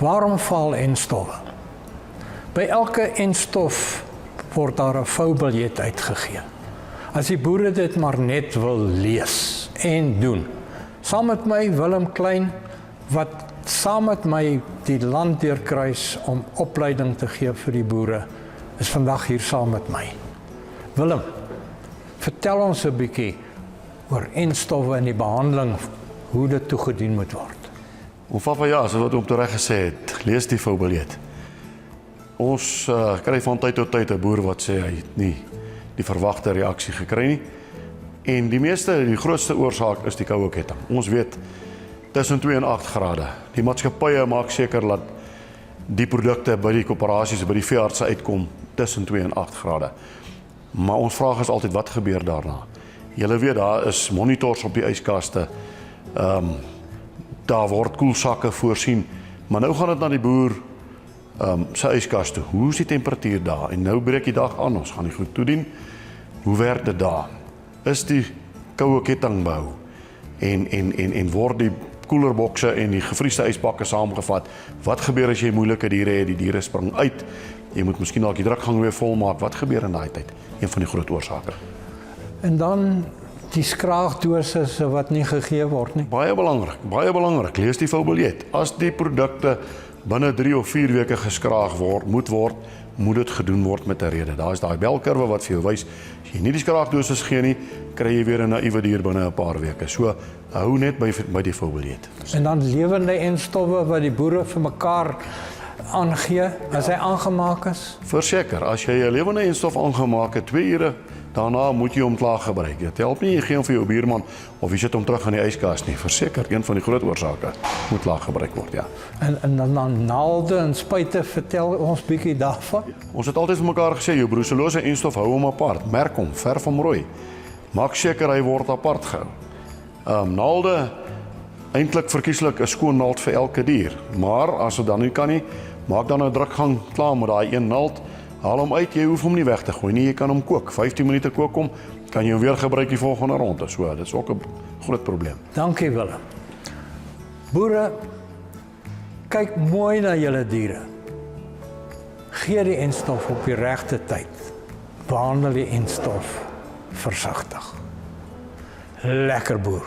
Waarom val enstowwe? By elke enstof word daar 'n voubiljet uitgegee. As die boere dit maar net wil lees en doen. Saam met my Willem Klein, wat saam met my die land deurkruis om opleiding te gee vir die boere, is vandag hier saam met my. Willem, vertel ons 'n bietjie oor enstowwe en die behandeling, hoe dit toegedien moet word. Ja, so wat om te reg gesê het, lees die voubiljet. Ons kry van tyd tot tyd 'n boer wat sê hy het nie die verwagte reaksie gekry nie. En die grootste oorsaak is die koue ketting. Ons weet tussen 2 en 8 grade. Die maatskappye maak seker dat die produkte by die koöperasies, by die veeartse uitkom tussen 2 en 8 grade. Maar ons vraag is altyd, wat gebeur daarna? Julle weet, daar is monitors op die yskaste. Daar word koelsakke voorsien, maar nou gaan dit na die boer sy yskas toe. Hoe is die temperatuur daar? En nou breek die dag aan, ons gaan die goed toedien. Hoe werk dit daar? Is die koue ketting behou? En word die koelerbokse en die gevriesde ysbakke saamgevat? Wat gebeur as jy moeilike diere het? Die diere spring uit. Jy moet miskien dalk die drukgang weer volmaak. Wat gebeur in daai tyd? Een van die groot oorsake. En dan die skraagdosisse wat nie gegee word nie. Baie belangrik. Lees die voubiljet. As die produkte binne 3 of 4 weke geskraag moet dit gedoen word met 'n rede. Daar is daai belkurwe wat vir jou wys, as jy nie die skraagdosis gee nie, kry jy weer 'n naïewe dier binne 'n paar weke. So hou net by die voubiljet. En dan lewende enstowwe wat die boere vir mekaar aangee as hy aangemaak is. Verseker, as jy 'n lewende enstof aangemaak het, 2 ure daarna moet jy hom klaar gebruik. Dit help nie jy gee hom vir jou buurman of jy sit hom terug in die yskas nie. Verseker, een van die groot oorsake moet klaar gebruik word, ja. En dan naalde en spuite, vertel ons bietjie daarvan. Ons het altyd vir mekaar gesê, jou bruselose enstof hou hom apart, merk hom, verf hom rooi. Maak seker hy word apart gehou. Naalde, eintlik verkieslik 'n skoon naald vir elke dier, maar as dit dan nie kan nie, maak dan 'n drukgang klaar met daai een naald. Haal hom uit, jy hoef hom nie weg te gooi nie, jy kan hom kook. 15 minute kook hom, kan jy hom weer gebruik die volgende ronde. So, dit is ook 'n groot probleem. Dankie Willem. Boere, kyk mooi na julle diere. Gee die enstof op die regte tyd. Behandel die enstof versigtig. Lekker boer.